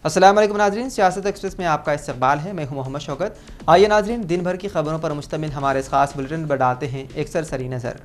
अस्सलाम वालेकुम नाज़रीन, सियासत एक्सप्रेस में आपका इस्तकबाल है। मैं हूं मोहम्मद शौकत। आइए नाज़रीन, दिन भर की खबरों पर मुश्तमिल हमारे इस खास बुलेटिन पर डालते हैं एक सरसरी नज़र।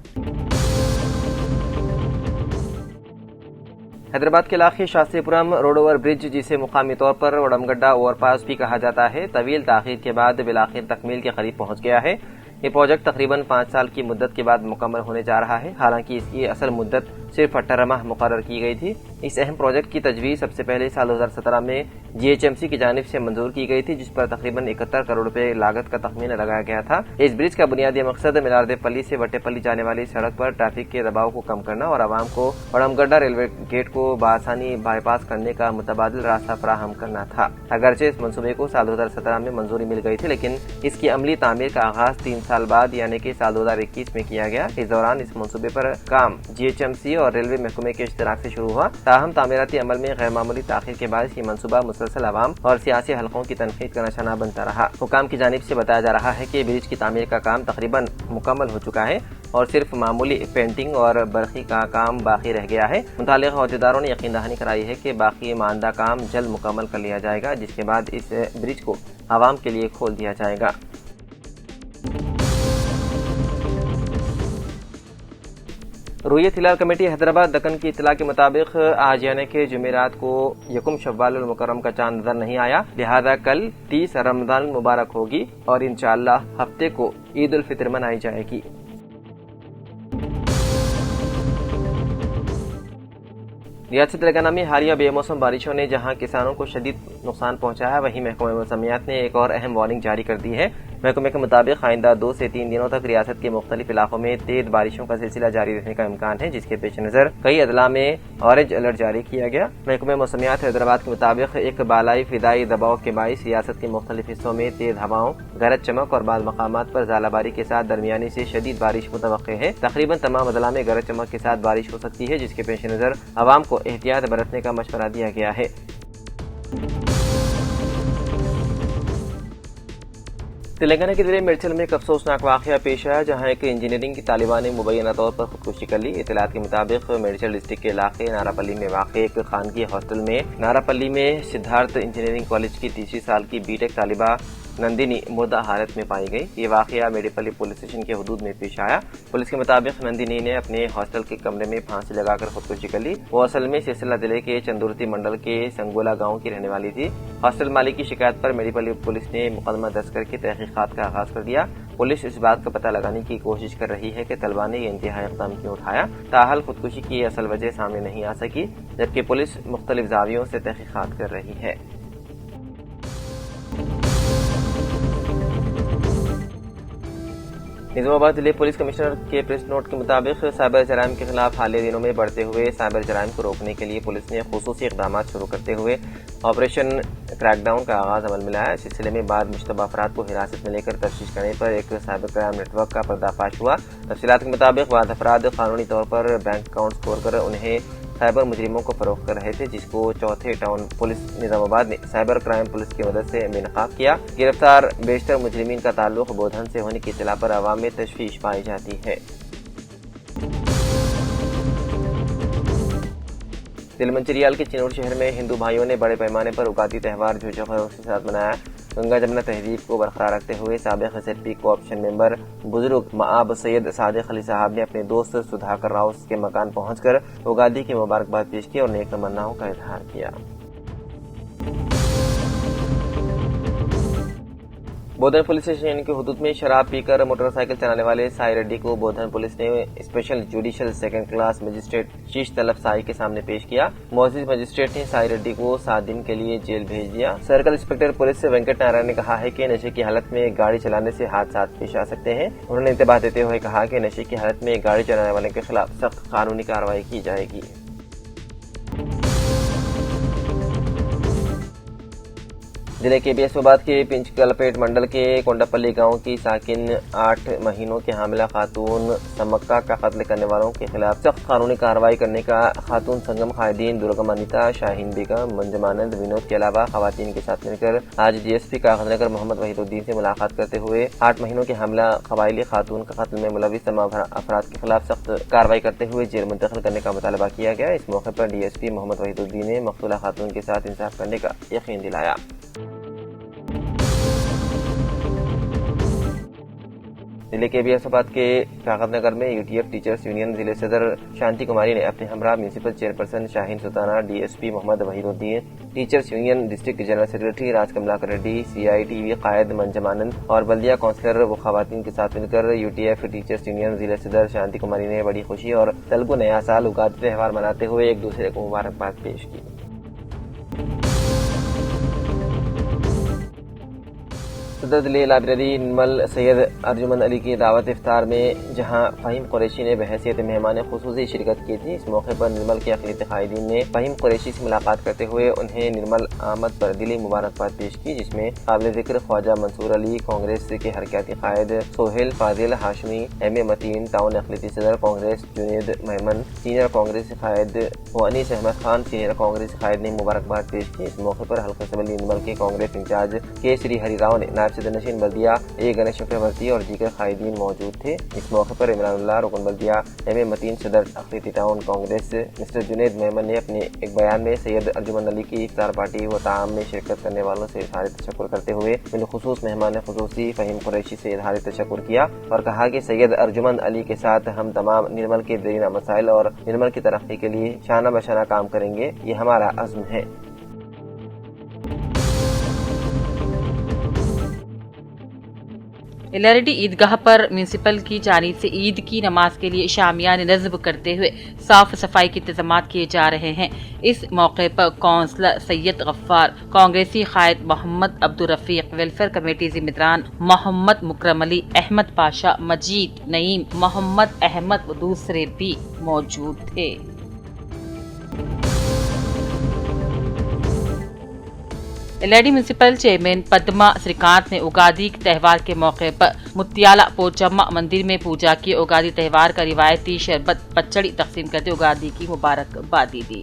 हैदराबाद के इलाके शास्त्रीपुरम रोड ओवर ब्रिज, जिसे मुकामी तौर पर वडमगड्डा ओवरपास भी कहा जाता है, तवील ताख़ीर के बाद बिलाखिर तकमील के करीब पहुंच गया है। ये प्रोजेक्ट तकरीबन 5 साल की मुद्दत के बाद मुकम्मल होने जा रहा है। हालांकि इसकी असल मुद्दत सिर्फ 18 माह मुकर्रर की गई थी। इस अहम प्रोजेक्ट की तजवीज़ सबसे पहले साल 2017 में GHMC की जानिब से मंजूर की गई थी, जिस पर तकरीबन 71 करोड़ रुपए लागत का तखमीना लगाया गया था। इस ब्रिज का बुनियादी मकसद मिलारदेपल्ली से वट्टेपल्ली जाने वाली सड़क पर ट्रैफिक के दबाव को कम करना और आवाम को वडमगड्डा रेलवे गेट को बआसानी बाईपास करने का मुतबादिल रास्ता फराहम करना था। अगरचे इस मनसूबे को साल 2017 में मंजूरी मिल गई थी, लेकिन इसकी अमली तामीर का आगाज 3 साल बाद यानी कि साल 2021 में किया गया। इस दौरान इस मनसूबे पर काम GHMC और रेलवे महकमे के इश्तराक से शुरू हुआ। ताहम तामीराती अमल में गैर मामूली ताखीर के बाद ये मनसूबा मुसलसल आवाम और सियासी हलकों की तनकीद का निशाना बनता रहा। हुकाम की जानिब से बताया जा रहा है कि ब्रिज की तामीर का काम तकरीबन मुकम्मल हो चुका है और सिर्फ मामूली पेंटिंग और बरखी का काम बाकी रह गया है। मुतालिका अहदेदारों ने यकीन दहानी कराई है कि बाकी मानदा काम जल्द मुकम्मल कर लिया जाएगा, जिसके बाद इस ब्रिज को आवाम के लिए खोल दिया जाएगा। रुयत हिलाल कमेटी हैदराबाद दक्कन की इत्तला के मुताबिक आज यानी कि जुमेरात को यकुम शव्वाल मुकर्रम का चांद नजर नहीं आया, लिहाजा कल 30 रमजान मुबारक होगी और इंशाअल्लाह हफ्ते को ईद उल फितर मनाई जाएगी। रियासत तेलंगाना में हालिया बेमौसम बारिशों ने जहां किसानों को शदीद नुकसान पहुंचाया, वहीं महकमा मौसमियात ने एक और अहम वार्निंग जारी कर दी है। महकमे के मुताबिक आइंदा 2 से 3 दिनों तक रियासत के मुख्तलिफ इलाकों में तेज बारिशों का सिलसिला जारी रहने का इम्कान है, जिसके पेश नजर कई अदला में ऑरेंज अलर्ट जारी किया गया। महकमा मौसमियात हैदराबाद के मुताबिक एक बालाई फिदाई दबाव के बाइस रियासत के मुख्तलिफ हिस्सों में तेज हवाओं, गरज चमक और बाद मकामात पर ज़ालाबारी के साथ दरमियानी से शदीद बारिश मुतवक्के है। तकरीबन तमाम अदला में गरज चमक के साथ बारिश हो सकती है, जिसके पेश नजर आवाम को एहतियात बरतने का मशवरा दिया गया है। तेलंगाना के जिले मेडचल में एक अफसोसनाक वाकया पेश आया, जहां एक इंजीनियरिंग की तालिबा ने मुबैना तौर पर खुदकुशी कर ली। इत्तलात के मुताबिक मेडचल डिस्ट्रिक्ट के इलाके नारापल्ली में वाक़ एक खानगी हॉस्टल में नारापल्ली में सिद्धार्थ इंजीनियरिंग कॉलेज की 3री साल की बीटेक तालिबा नंदिनी मुर्दा हालत में पाई गई। ये वाकया मेडीपल्ली पुलिस स्टेशन के हदूद में पेश आया। पुलिस के मुताबिक नंदिनी ने अपने हॉस्टल के कमरे में फांसी लगाकर खुदकुशी कर ली। वो असल में सिलसिला जिले के चंदुर्ती मंडल के संगोला गांव की रहने वाली थी। हॉस्टल मालिक की शिकायत पर मेडीपल्ली पुलिस ने मुकदमा दर्ज करके तहकीकात का आगाज कर दिया। पुलिस इस बात का पता लगाने की कोशिश कर रही है कि तलबा ने ये इंतहाई इक़दाम क्यों उठाया। ताहल खुदकुशी की असल वजह सामने नहीं आ सकी, जबकि पुलिस मुख्तलिफ जावियों से तहकीकात कर रही है। निजामाबाद जिले पुलिस कमिश्नर के प्रेस नोट के मुताबिक साइबर जराइम के खिलाफ हालिया दिनों में बढ़ते हुए साइबर जराइम को रोकने के लिए पुलिस ने खुसूसी इक़दाम शुरू करते हुए ऑपरेशन क्रैकडाउन का आगाज अमल में लाया। इस सिलसिले में बाद मुश्तबा अफराद को हिरासत में लेकर तफ्तीश करने पर एक साइबर क्राइम नेटवर्क का पर्दाफाश हुआ। तफसीलात के मुताबिक बाद अफराद कानूनी तौर पर बैंक अकाउंट खोलकर उन्हें साइबर मुजरिमों को फरोख्त कर रहे थे, जिसको चौथे टाउन पुलिस निजामाबाद ने साइबर क्राइम पुलिस की मदद से बेनकाब किया। गिरफ्तार बेशतर मुजरिमीन का ताल्लुक बोधन से होने की इत्तला पर अवाम में तशवीश पाई जाती है। तिलमंचरियाल के चिनौर शहर में हिंदू भाइयों ने बड़े पैमाने पर उगादी त्यौहार जोश खरोश के साथ मनाया। गंगा जमुना तहजीब को बरकरार रखते हुए साबिक SLP कोऑप्शन मेंबर बुजुर्ग मआब सैयद सादिक अली साहब ने अपने दोस्त सुधाकर राव के मकान पहुंचकर उगादी की मुबारकबाद पेश की और नेक तमन्नाओं का इजहार किया। बोधन पुलिस स्टेशन के हुदूद में शराब पीकर मोटरसाइकिल चलाने वाले साई रेड्डी को बोधन पुलिस ने special judicial second class magistrate शीश तलब साई के सामने पेश किया। मोअज़्ज़िज़ मजिस्ट्रेट ने साई रेड्डी को 7 दिन के लिए जेल भेज दिया। Circle inspector police Venkat Narayana ने कहा है कि नशे की हालत में गाड़ी चलाने से हादसा पेश आ सकते हैं। उन्होंने इंतबाह देते हुए कहा कि नशे की हालत में गाड़ी चलाने वाले के खिलाफ सख्त कानूनी कार्रवाई की जाएगी। ضلع کے بیسوباد کے پنچکلپیٹ منڈل کے کونڈاپلی گاؤں کی ساکن 8 مہینوں کی حاملہ خاتون سمکا کا قتل کرنے والوں کے خلاف سخت قانونی کارروائی کرنے کا خاتون سنگم قائدین درگم انیتا، شاہین بیگم، منجمانند، ونود کے علاوہ خواتین کے ساتھ مل کر آج ڈی ایس پی کاغذ نگر محمد وحید الدین سے ملاقات کرتے ہوئے 8 مہینوں کی حاملہ قبائلی خاتون کا قتل میں ملوث تمام افراد کے خلاف سخت کارروائی کرتے ہوئے جیل منتقل کرنے کا مطالبہ کیا گیا۔ اس موقع پر D S P Mohammed Wahid uddin نے مقتولہ خاتون کے ساتھ انصاف کرنے کا یقین دلایا۔ ضلع کے بیسوباد کے کاغذ نگر میں U T F teachers union ضلع صدر شانتی کماری نے اپنے ہمراہ municipal chairperson Shaheen Sultana, D S P Mohammed Waheeduddin, teachers union district general secretary Raj Kamalakar Reddy, C I T V قائد منجمانند اور بلدیہ کونسلر و خواتین کے ساتھ مل کر U T F teachers union ضلع صدر شانتی کماری نے بڑی خوشی اور تلگو نیا سال اگادی تہوار مناتے ہوئے ایک دوسرے کو مبارکباد پیش کی۔ صدر ضلع لائبریری نرمل سید ارجمند علی کی دعوت افطار میں جہاں فہیم قریشی نے بحیثیت مہمان خصوصی شرکت کی تھی، اس موقع پر نرمل کے اقلیتی قائدین نے فہیم قریشی سے ملاقات کرتے ہوئے انہیں نرمل آمد پر دلی مبارکباد پیش کی، جس میں قابل ذکر خواجہ منصور علی، کانگریس کے حرکیاتی قائد سہیل فاضل ہاشمی، ایم اے متین، ٹاؤن اقلیتی صدر کانگریس جنید میمن، سینئر کانگریس قائد انیس احمد خان، سینئر کانگریس قائد نے مبارکباد پیش کی۔ اس موقع پر حلقہ اسمبلی نرمل کے کانگریس انچارج کے سری ہری راؤ نے، نائب صدر نشین بلدیہ اے گنیش چکرورتی اور دیگر قائدین موجود تھے۔ اس موقع پر عمران اللہ، رکن بلدیہ ایم اے متین، صدر اقلیتی ٹاؤن کانگریس مسٹر جنید میمن نے اپنے ایک بیان میں سید ارجمند علی کی افطار پارٹی و طعام میں شرکت کرنے والوں سے اظہار تشکر کرتے ہوئے بالخصوص مہمان خصوصی فہیم قریشی سے اظہار تشکر کیا اور کہا کہ سید ارجمند علی کے ساتھ ہم تمام نرمل کے دیرینہ مسائل اور نرمل کی ترقی کے لیے شانہ بشانہ کام کریں گے، یہ ہمارا عزم ہے۔ LRD عیدگاہ پر میونسپل کی جانب سے عید کی نماز کے لیے شامیان نصب کرتے ہوئے صاف صفائی کے انتظامات کیے جا رہے ہیں۔ اس موقع پر کونسلر سید غفار، کانگریسی قائد محمد عبدالرفیق، ویلفیئر کمیٹی ذمہ داران محمد مکرم علی، احمد پاشا، مجید نعیم، محمد احمد و دوسرے بھی موجود تھے۔ LRD municipal chairman Padma Srikkanth نے اگادی تہوار کے موقع پر متیالہ پوچمہ مندر میں پوجا کی۔ اگادی تہوار کا روایتی شربت پچڑی تقسیم کرتے اگادی کی مبارکبادی دی۔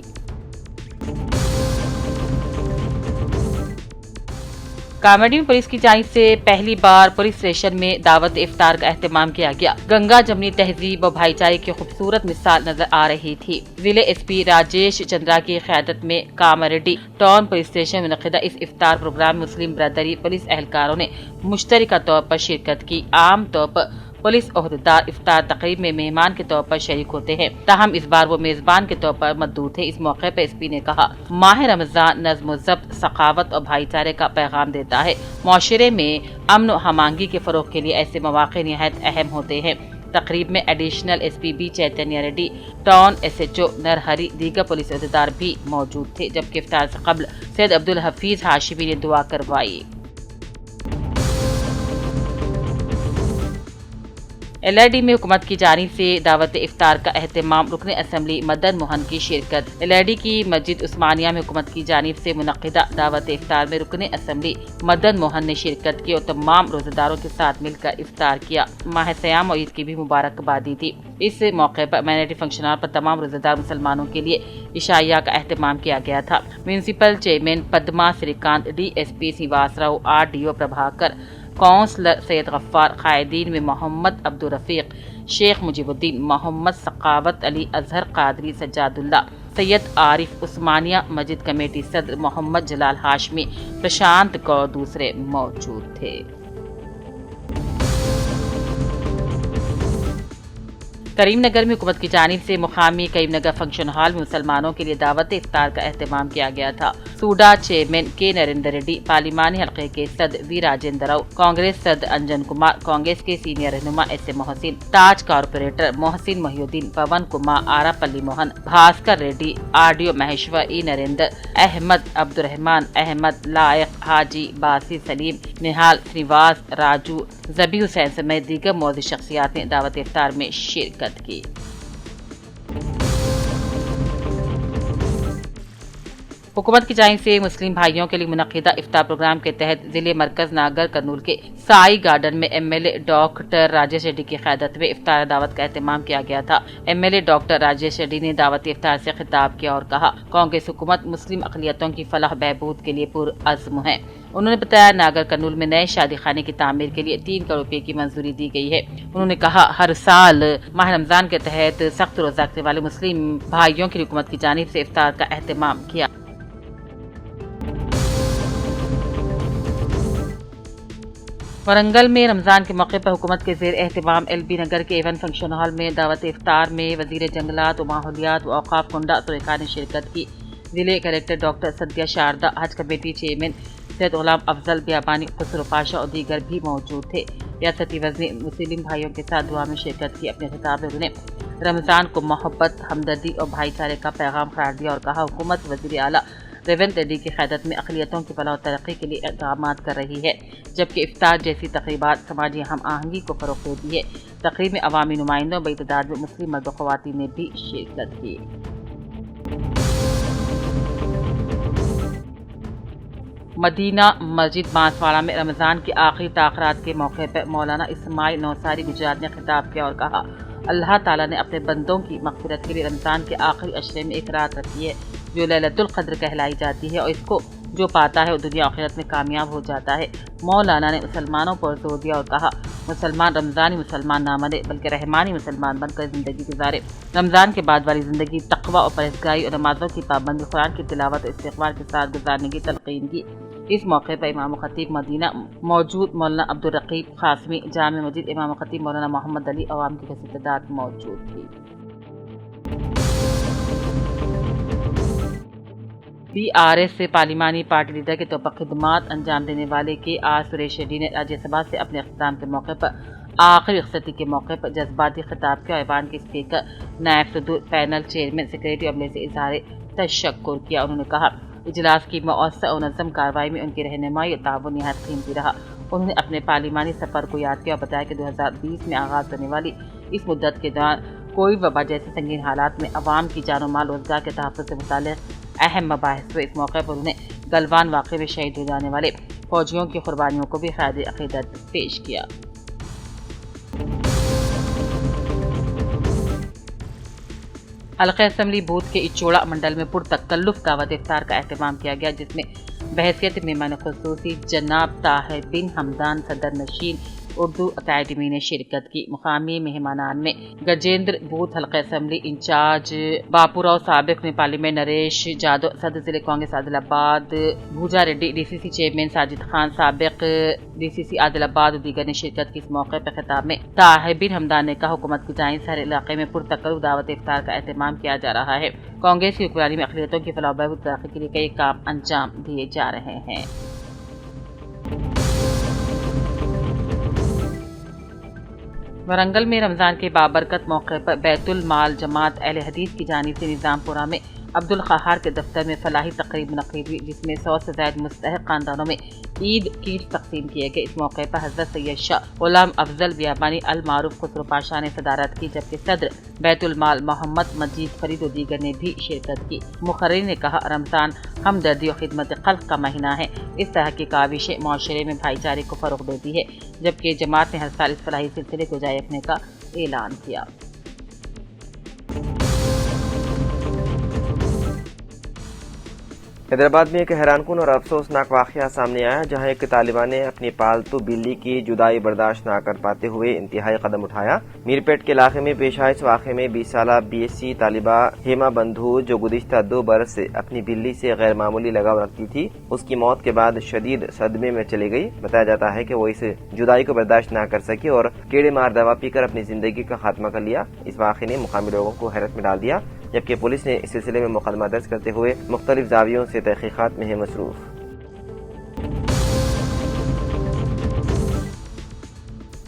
کامیڈی میں پولیس کی جانب سے پہلی بار پولیس اسٹیشن میں دعوت افطار کا اہتمام کیا گیا۔ گنگا جمنی تہذیب و بھائی چارے کی خوبصورت مثال نظر آ رہی تھی۔ ضلع ایس پی راجیش چندرا کی قیادت میں کامریڈی ٹاؤن پولیس اسٹیشن میں منعقدہ اس افطار پروگرام میں مسلم برادری پولیس اہلکاروں نے مشترکہ طور پر شرکت کی۔ عام طور پر پولیس عہدیدار افطار تقریب میں مہمان کے طور پر شریک ہوتے ہیں، تاہم اس بار وہ میزبان کے طور پر مدعو تھے۔ اس موقع پر ایس پی نے کہا، ماہ رمضان نظم و ضبط، سخاوت اور بھائی چارے کا پیغام دیتا ہے۔ معاشرے میں امن و ہمانگی کے فروغ کے لیے ایسے مواقع نہایت اہم ہوتے ہیں۔ تقریب میں additional S P B Chaitanya Reddy, town S H O Narahari, دیگر پولیس عہدیدار بھی موجود تھے، جبکہ افطار سے قبل سید عبدالحفیظ ہاشمی نے دعا کروائی۔ LRD میں حکومت کی جانب سے دعوت افطار کا اہتمام، رکن اسمبلی مدن موہن کی شرکت۔ LRD کی مسجد عثمانیہ میں حکومت کی جانب سے منعقدہ دعوت افطار میں رکن اسمبلی مدن موہن نے شرکت کی اور تمام روزہ داروں کے ساتھ مل کر افطار کیا۔ ماہ سیام اور عید کی بھی مبارکبادی دی۔ اس موقع پر مینیٹری فنکشن ہال پر تمام روزہ دار مسلمانوں کے لیے عشائیہ کا اہتمام کیا گیا تھا۔ Municipal chairman Padma Srikanth, D S P سیواس راؤ، RDO پربھاکر، کونسلر سید غفار، قائدین میں محمد عبدالرفیق، شیخ مجیب الدین، محمد سخاوت علی، اظہر قادری، سجاد اللہ، سید عارف، عثمانیہ مسجد کمیٹی صدر محمد جلال ہاشمی، پرشانت گور دوسرے موجود تھے۔ کریم نگر میں حکومت کی جانب سے مقامی کریم نگر فنکشن ہال میں مسلمانوں کے لیے دعوت افطار کا اہتمام کیا گیا تھا۔ سوڈا چیئرمین کے نریندر ریڈی، پارلیمانی حلقے کے صدر وی راجندر راؤ، کانگریس صدر انجن کمار، کانگریس کے سینئر رہنما S A Mohsin, Taj corporator محسن محی الدین، پون کمار، آرا پلی موہن، بھاسکر ریڈی، RDO مہیشور، ای نریندر، احمد عبدالرحمان، احمد لائق، حاجی باسی سلیم، نہال سریواس، راجو، ذبیح حسین سمیت دیگر معزز شخصیات نے دعوت افطار میں شرکت کی۔ हुकूमत की जानिब से मुस्लिम भाइयों के लिए मुनक्किदा इफ्तार प्रोग्राम के तहत जिले मरकज नागर कर्नूल के साई गार्डन में MLA डॉक्टर राजेश रेड्डी की क़यादत में इफ्तार दावत का एहतमाम किया गया था। MLA डॉक्टर राजेश रेड्डी ने दावत इफ्तार से खिताब किया और कहा, कांग्रेस हुकूमत मुस्लिम अक़लियतों की फलाह बहबूद के लिए पुरअज़्म है। उन्होंने बताया, नागर कर्नूल में नए शादी खाने की तामीर के लिए 3 करोड़ रुपए की मंजूरी दी गई है। उन्होंने कहा, हर साल माह रमजान के तहत सख्त रोजा रखने वाले मुस्लिम भाइयों की हुकूमत की जानिब से इफ्तार का एहतमाम किया। वरंगल में रमजान के मौके पर हुकूमत के ज़ेर एहतमाम LB नगर के एवन फंक्शन हॉल में दावत इफ्तार में वज़ीर जंगलात व माहौलियात व औक़ाफ़ कुंडा सुरेखा ने शिरकत की। ज़िले कलेक्टर डॉक्टर सदिया शारदा, हज कमेटी चेयरमैन सैयद गुलाम अफजल बियाबानी, खुसरो पाशा और दीगर भी मौजूद थे। रियासती वज़ीर ने मुस्लिम भाइयों के साथ दुआ में शिरकत की। अपने खिताब में उन्होंने रमज़ान को मोहब्बत, हमदर्दी और भाईचारे का पैगाम करार दिया और कहा, हुकूमत वज़ीर आला रेवंत रेड्डी की क़यादत में अक़लियतों की फलाह और तरक्की के लिए इक़दामात कर रही है, जबकि इफ्तार जैसी तक़रीबात समाजी हम आहंगी को फ़रोग़ देती है। तक़रीब में अवामी नुमाइंदों बइतदाद में मुस्लिम मर्द व ख़वातीन ने भी शिरकत की। मदीना मस्जिद बांसवाड़ा में रमज़ान के आखिरी ताख़रात के मौके पर मौलाना इस्माइल नौसारी गुजरात ने खिताब किया और कहा, अल्लाह ताला ने अपने बंदों की मग़फ़िरत के लिए रमज़ान के आखिरी अशरे में एक रात रखी है जो लैलतुल क़द्र कहलाई जाती है और इसको जो पाता है वो दुनिया आखिरत में कामयाब हो जाता है। मौलाना ने मुसलमानों पर जोर दिया और कहा, मुसलमान रमज़ानी मुसलमान ना बने बल्कि रहमानी मुसलमान बनकर ज़िंदगी गुजारे। रमज़ान के बाद वाली ज़िंदगी तक़वा और परहेज़गारी और नमाज़ों की पाबंदी, कुरान की तिलावत और इस्तिग़फ़ार के साथ गुजारने की तलक़ीन की। इस मौके पर इमाम ख़तीब मदीना मौजूद मौलाना अब्दुल रक़ीब क़ासिमी, जामे मस्जिद इमाम ख़तीब मौलाना मोहम्मद अली, अवाम की कसीर तादाद मौजूद थी। BRS से पार्लिमानी पार्टी लीडर के तौर पर खिदमात अंजाम देने वाले के आर सुरेश रेड्डी ने राज्यसभा से अपने इख्तिताम के मौके पर आखिरी रुख़्सती के मौके पर जज्बाती खिताब किया। ऐवान के स्पीकर नायब सदर, पैनल चेयरमैन, सेक्रेटरी अमले से इज़हार तशक्कुर किया। उन्होंने कहा, इजलास की मौसर और मुनज़्ज़म कार्रवाई में उनकी रहनुमाई और ताउन निहायत कीमती रहा। उन्होंने अपने पार्लिमानी सफ़र को याद किया और बताया कि 2020 में आगाज़ होने वाली इस मुद्दत के दौरान कोई वबा जैसे संगीन हालात में अवाम की जान और माल रोज़गार के तहफ़्फ़ुज़ से मुताल्लिक़ अहम मबाहिस हुए। इस मौके पर उन्होंने गलवान वाक़े में शहीद हो जाने वाले फ़ौजियों की कुर्बानियों को भी ख़िराज अक़ीदत पेश किया। हल्क़ा असम्बली बूथ के इचोड़ा मंडल में पुरतकल्लुफ़ दावत इफ्तार का एहतमाम किया गया, जिसमें बहैसियत मेहमान ख़ुसूसी जनाब ताहिर बिन हमदान सदर नशीन उर्दू अकादमी ने शिरकत की। मुकामी मेहमानान में गजेंद्र बूथ हल्का असम्बली इंचार्ज बापूराव साबिक में पार्लियामेंट नरेश जादव, सदर जिले कांग्रेस आदिलाबाद भूजा रेड्डी, DCC चेयरमैन साजिद खान साबिक DCC आदिलाबाद और दीगर ने शिरकत की। इस मौके पर खिताब में ताहिर बिन हमदान ने कहा, हुकूमत की जानिब से हर इलाके में पुरतकल्लुफ़ दावत इफ्तार का एहतमाम किया जा रहा है। कांग्रेस की हुक्मरानी में अक़लियतों की फलाह बहबूद तरक्की के लिए कई काम अंजाम दिए जा रहे हैं। वरंगल में रमज़ान के बाबरकत मौके पर बैतुल माल जमात अहले हदीस की जानिब से निज़ामपुरा में अब्दुल क़हार के दफ्तर में फलाही तकरीब मुनक़्क़िद हुई, जिसमें 100 से ज़ायद मुस्तहिक़ ख़ानदानों में ईद किट तक़सीम किए गए। इस मौके पर हज़रत सैयद शाह गुलाम अफजल बियाबानी अल मारूफ खुसरो पाशा ने सदारत की, जबकि सदर बैतुल माल मोहम्मद मजीद फरीद और दीगर ने भी शिरकत की। मुखर्रिर ने कहा, रमज़ान हमदर्दी और खिदमत खल्क़ का महीना है। इस तरह की काविशें माशरे में भाईचारे को फ़रोग़ देती है, जबकि जमात ने हर साल इस फलाही सिलसिले को जारी रखने का ऐलान किया। हैदराबाद में एक हैरानकुन और अफसोसनाक वाक़या सामने आया, जहां एक तालिबा ने अपनी पालतू बिल्ली की जुदाई बर्दाश्त न कर पाते हुए इंतहाई कदम उठाया। मीरपेट के इलाके में पेश आए इस वाक़े में 20 साला BSc तालिबा हेमा बंधु, जो गुज़िश्ता 2 बरस से अपनी बिल्ली से गैर मामूली लगाव रखती थी, उसकी मौत के बाद शदीद सदमे में चली गई। बताया जाता है कि वो इस जुदाई को बर्दाश्त न कर सकी और कीड़े मार दवा पीकर अपनी जिंदगी का खात्मा कर लिया। इस वाक़े ने मुकामी लोगों को हैरत में डाल दिया, जबकि पुलिस ने इस सिलसिले में मुकदमा दर्ज करते हुए मुख्तलिफ ज़ावियों से तहक़ीक़ात में है मसरूफ़।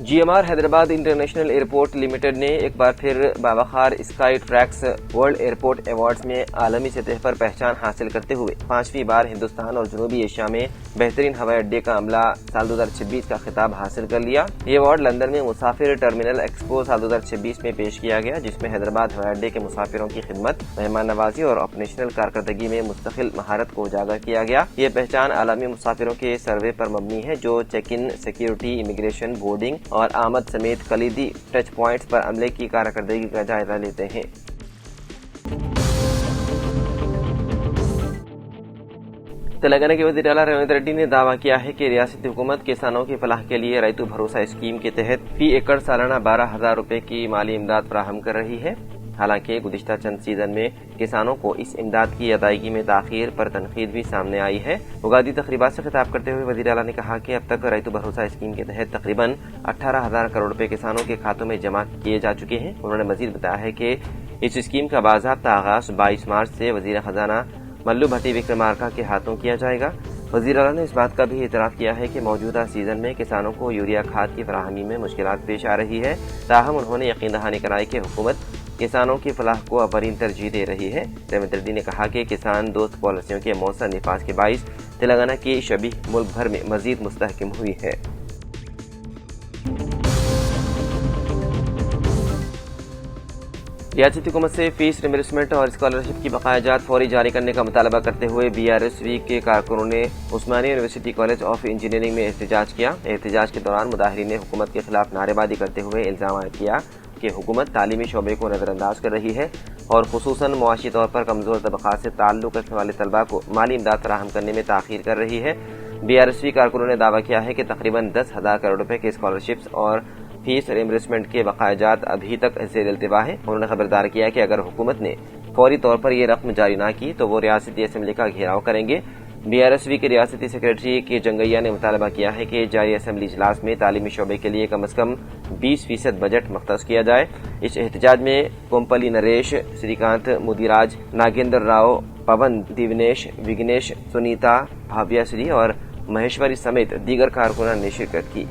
GMR Hyderabad international airport limited ने एक बार फिर बावखार Skytrax world airport awards में आलमी सतह पर पहचान हासिल करते हुए 5वीं बार हिंदुस्तान और जनूबी एशिया में بہترین ہوائی اڈے کا عملہ سال 2026 کا خطاب حاصل کر لیا۔ یہ ایوارڈ لندن میں مسافر ٹرمینل ایکسپو سال 2026 میں پیش کیا گیا، جس میں حیدرآباد ہوائی اڈے کے مسافروں کی خدمت، مہمان نوازی اور آپریشنل کارکردگی میں مستقل مہارت کو اجاگر کیا گیا۔ یہ پہچان عالمی مسافروں کے سروے پر مبنی ہے جو چیک ان، سیکیورٹی، امیگریشن، بورڈنگ اور آمد سمیت کلیدی ٹچ پوائنٹس پر عملے کی کارکردگی کا جائزہ لیتے ہیں۔ تلنگانہ کے وزیر اعلیٰ ریونت ریڈی نے دعویٰ کیا ہے کہ ریاستی حکومت کسانوں کی فلاح کے لیے ریتو بھروسہ اسکیم کے تحت فی ایکڑ سالانہ 12,000 روپے کی مالی امداد فراہم کر رہی ہے۔ حالانکہ گزشتہ چند سیزن میں کسانوں کو اس امداد کی ادائیگی میں تاخیر پر تنقید بھی سامنے آئی ہے۔ اگادی تقریبات سے خطاب کرتے ہوئے وزیر اعلیٰ نے کہا کہ اب تک ریتو بھروسہ اسکیم کے تحت تقریباً 18,000 کروڑ روپے کسانوں کے کھاتوں میں جمع کیے جا چکے ہیں۔ انہوں نے مزید بتایا ہے کہ اس اسکیم کا باضابطہ آغاز 22 مارچ سے وزیر خزانہ ملو بھٹی وکرمارکا کے ہاتھوں کیا جائے گا۔ وزیر اعلیٰ نے اس بات کا بھی اعتراف کیا ہے کہ موجودہ سیزن میں کسانوں کو یوریا کھاد کی فراہمی میں مشکلات پیش آ رہی ہے، تاہم انہوں نے یقین دہانی کرائی کہ حکومت کسانوں کی فلاح کو اولین ترجیح دے رہی ہے۔ ریونت ریڈی نے کہا کہ کسان دوست پالیسیوں کے مؤثر نفاذ کے باعث تلنگانہ کی شبیہ ملک بھر میں مزید مستحکم ہوئی ہے۔ ریاستی حکومت سے فیس ریمبرسمنٹ اور اسکالرشپ کی بقایا جات فوری جاری کرنے کا مطالبہ کرتے ہوئے BRSV کے کارکنوں نے عثمانیہ یونیورسٹی کالج آف انجینئرنگ میں احتجاج کیا۔ احتجاج کے دوران مظاہرین نے حکومت کے خلاف نعرے بازی کرتے ہوئے الزام عائد کیا کہ حکومت تعلیمی شعبے کو نظر انداز کر رہی ہے اور خصوصاً معاشی طور پر کمزور طبقات سے تعلق رکھنے والے طلباء کو مالی امداد فراہم کرنے میں تاخیر کر رہی ہے۔ BRSV کارکنوں نے دعویٰ کیا ہے کہ تقریباً 10,000 کروڑ روپے کے اسکالرشپس اور فیس ریمبرسمنٹ کے بقایا جات ابھی تک زیر التوا ہے۔ انہوں نے خبردار کیا کہ اگر حکومت نے فوری طور پر یہ رقم جاری نہ کی تو وہ ریاستی اسمبلی کا گھیراؤ کریں گے۔ BRSV کے ریاستی سیکریٹری کے جنگیا نے مطالبہ کیا ہے کہ جاری اسمبلی اجلاس میں تعلیمی شعبے کے لیے کم از کم 20% بجٹ مختص کیا جائے۔ اس احتجاج میں کومپلی نریش، سری کانت مودیراج، ناگیندر راؤ، پون دیونیش، وگنیش، سنیتا، بھاویا سری اور مہیشوری سمیت دیگر کارکنان نے شرکت کی۔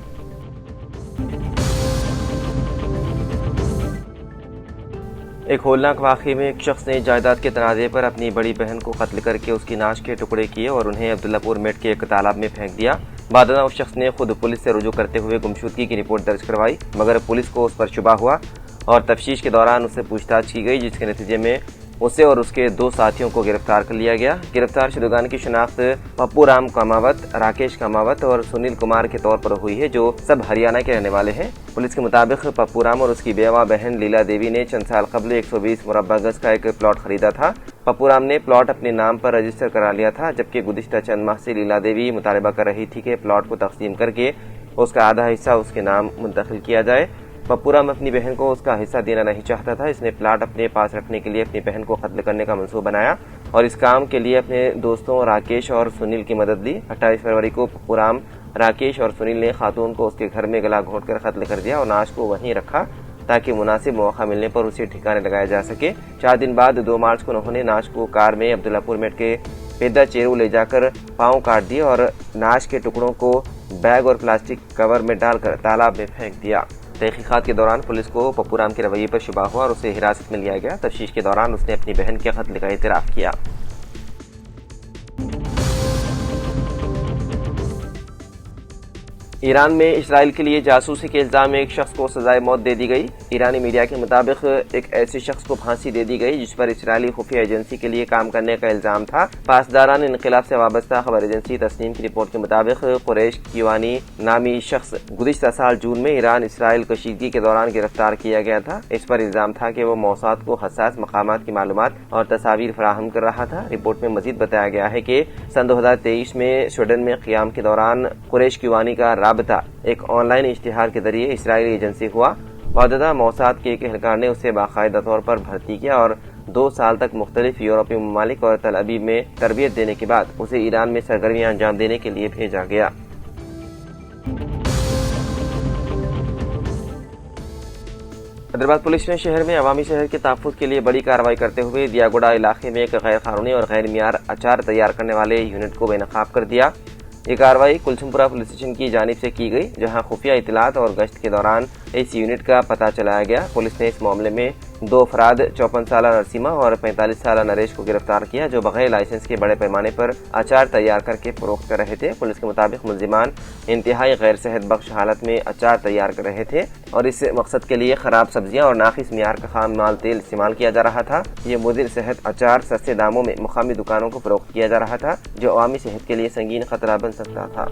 ایک ہولناک واقعے میں ایک شخص نے جائیداد کے تنازع پر اپنی بڑی بہن کو قتل کر کے اس کی ناش کے ٹکڑے کیے اور انہیں عبداللہ پور میٹ کے ایک تالاب میں پھینک دیا۔ بعد ازاں اس شخص نے خود پولیس سے رجوع کرتے ہوئے گمشدگی کی رپورٹ درج کروائی، مگر پولیس کو اس پر شبہ ہوا اور تفتیش کے دوران اس سے پوچھ تاچھ کی گئی، جس کے نتیجے میں اسے اور اس کے 2 ساتھیوں کو گرفتار کر لیا گیا۔ گرفتار شدگان کی شناخت پپو رام کاماوت، راکیش کاماوت اور سنیل کمار کے طور پر ہوئی ہے، جو سب ہریانہ کے رہنے والے ہیں۔ پولیس کے مطابق پپو رام اور اس کی بیوہ بہن لیلا دیوی نے چند سال قبل 120 مربع گز کا ایک پلاٹ خریدا تھا۔ پپو رام نے پلاٹ اپنے نام پر رجسٹر کرا لیا تھا، جبکہ گزشتہ چند ماہ سے لیلا دیوی مطالبہ کر رہی تھی کہ پلاٹ کو تقسیم کر کے اس کا آدھا حصہ اس کے نام منتقل کیا جائے۔ پپو رام اپنی بہن کو اس کا حصہ دینا نہیں چاہتا تھا۔ اس نے پلاٹ اپنے پاس رکھنے کے لیے اپنی بہن کو قتل کرنے کا منصوبہ بنایا اور اس کام کے لیے اپنے دوستوں راکیش اور سنیل کی مدد لی۔ 28 فروری کو پپو رام، راکیش اور سنیل نے خاتون کو اس کے گھر میں گلا گھونٹ کر قتل کر دیا اور ناش کو وہیں رکھا تاکہ مناسب موقع ملنے پر اسے ٹھکانے لگایا جا سکے۔ 4 دن بعد 2 مارچ کو انہوں نے ناش کو کار میں عبداللہ پور میٹ کے پیدا چیرو لے جا کر پاؤں کاٹ دیے اور ناش کے ٹکڑوں کو بیگ اور پلاسٹک کور میں ڈال کر تالاب میں پھینک دیا۔ تحقیقات کے دوران پولیس کو پپو رام کے رویے پر شبہ ہوا اور اسے حراست میں لیا گیا۔ تفتیش کے دوران اس نے اپنی بہن کے قتل کا اعتراف کیا۔ ایران میں اسرائیل کے لیے جاسوسی کے الزام میں ایک شخص کو سزائے موت دے دی گئی۔ ایرانی میڈیا کے مطابق ایک ایسے شخص کو پھانسی دے دی گئی جس پر اسرائیلی خفیہ ایجنسی کے لیے کام کرنے کا الزام تھا۔ پاسداران انقلاب سے وابستہ خبر ایجنسی تسنیم کی رپورٹ کے مطابق قریش کیوانی نامی شخص گزشتہ سال جون میں ایران اسرائیل کشیدگی کے دوران گرفتار کیا گیا تھا۔ اس پر الزام تھا کہ وہ موساد کو حساس مقامات کی معلومات اور تصاویر فراہم کر رہا تھا۔ رپورٹ میں مزید بتایا گیا ہے کہ سن 2023 میں سویڈن میں قیام کے دوران قریش کیوانی کا رابطہ ایک آن لائن اشتہار کے ذریعے اسرائیلی ایجنسی ہوا۔ موجودہ موساد کے ایک اہلکار نے اسے باقاعدہ طور پر بھرتی کیا اور 2 سال تک مختلف یورپی ممالک اور تل ابیب میں تربیت دینے کے بعد اسے ایران میں سرگرمیاں انجام دینے کے لیے بھیجا گیا۔ حیدرآباد پولیس نے شہر میں عوامی صحت کے تحفظ کے لیے بڑی کارروائی کرتے ہوئے دیاگوڑا علاقے میں ایک غیر قانونی اور غیر معیار اچار تیار کرنے والے یونٹ کو بے نقاب کر دیا۔ یہ کارروائی کلسمپورہ پولیس اسٹیشن کی جانب سے کی گئی، جہاں خفیہ اطلاعات اور گشت کے دوران اس یونٹ کا پتہ چلایا گیا۔ پولیس نے اس معاملے میں दो अफराद 54 साल नरसिमा और 45 साल नरेश को गिरफ्तार किया, जो बगैर लाइसेंस के बड़े पैमाने पर अचार तैयार करके फरोख्त कर रहे थे। पुलिस के मुताबिक मुलजिमान इंतहाई गैर सेहत बख्श हालत में अचार तैयार कर रहे थे और इस मकसद के लिए खराब सब्जियां और नाकिस मियार का खाम माल तेल इस्तेमाल किया जा रहा था। ये मुदिर सेहत अचार सस्ते दामों में मुकामी दुकानों को फरोख्त किया जा रहा था, जो अवामी सेहत के लिए संगीन खतरा बन सकता था।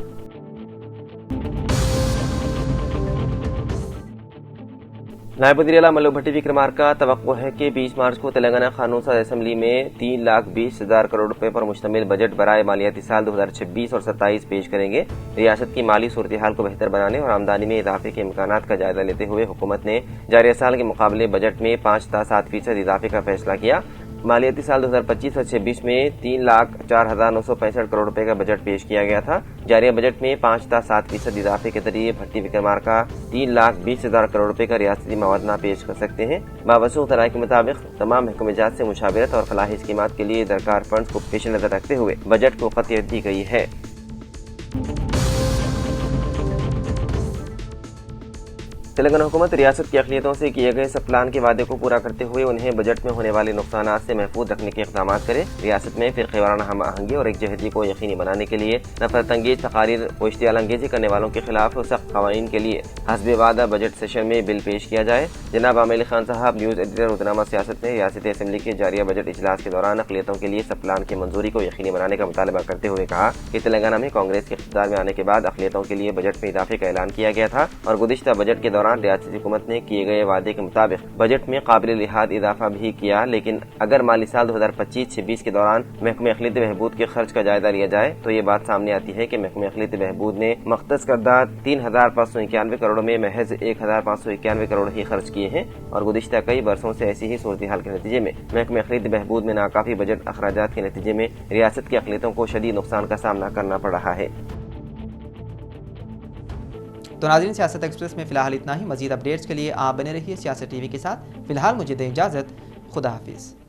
नायब वज़ीर आला मल्लू भट्टी विक्रमार्का तवक्को है कि 20 मार्च को तेलंगाना कानून साज असम्बली में 3,20,000 करोड़ रुपए पर मुश्तमिल बजट बराए मालियाती साल 2026 और 27 पेश करेंगे। रियासत की माली सूरत हाल को बेहतर बनाने और आमदनी में इजाफे के इम्कानात का जायजा लेते हुए हुकूमत ने जारी साल के मुकाबले बजट में 5 से 7% इजाफे का फैसला किया। मालियाती साल 2025 और 26 में 3,04,965 करोड़ रुपए का बजट पेश किया गया था। जारी बजट में 5 से 7% इजाफे के जरिए भट्टी विक्रमार्का 3,20,000 करोड़ रुपए का रियासती मवाजना पेश कर सकते हैं। बावसूख राय के मुताबिक तमाम महकमेजात से मुशावरत और फलाही स्कीमात के लिए दरकार फंड्स को पेश नजर रखते हुए बजट को खतियत दी गई है। तेलंगाना हुकूमत रियासत की अक़लियतों से किए गए सब प्लान के वादे को पूरा करते हुए उन्हें बजट में होने वाले नुकसानात से महफूज रखने के इक़दाम करे। रियासत में फ़िरक़े वाराना हम आहंगी और एकजहती को यकीनी बनाने के लिए नफरत अंगेज तकारीर व इश्तियाल अंगेज़ी करने वालों के खिलाफ सख्त क़वानीन के लिए हस्बे वादा बजट सेशन में बिल पेश किया जाए। जनाब आमिर अली खान साहब न्यूज़ एडिटर रोज़नामा सियासत ने रियासती असम्बली के जारिया बजट इजलास के दौरान अक़लियतों के लिए सब प्लान की मंजूरी को यकीनी बनाने का मुतालबा करते हुए कहा कि तेलंगाना में कांग्रेस के इक़्तिदार में आने के बाद अक़लियतों के लिए बजट में इजाफे का ऐलान किया गया था और गुज़िश्ता बजट के दौरान रियासती हुकूमत ने किए गए वादे के मुताबिक बजट में काबिल लिहाज इजाफा भी किया। लेकिन अगर माली साल 2025-26 के दौरान महकमे अक़लियत बहबूद के खर्च का जायजा लिया जाए तो ये बात सामने आती है कि महकमे अक़लियत बहबूद ने मख्तस करदा 3,591 करोड़ में महज 1,591 करोड़ ही खर्च किए हैं और गुज़िश्ता कई बरसों से ऐसी ही सूरत हाल के नतीजे में महकमे अक़लियत बहबूद में नाकाफी बजट अखराजात के नतीजे में रियासत की अक़लियतों को शदीद नुकसान का सामना करना पड़ रहा है। तो नाज़रीन, सियासत एक्सप्रेस में फ़िलहाल इतना ही। मज़ीद अपडेट्स के लिए आप बने रहिए सियासत टीवी के साथ। फ़िलहाल मुझे दें इजाज़त। खुदा हाफिज़।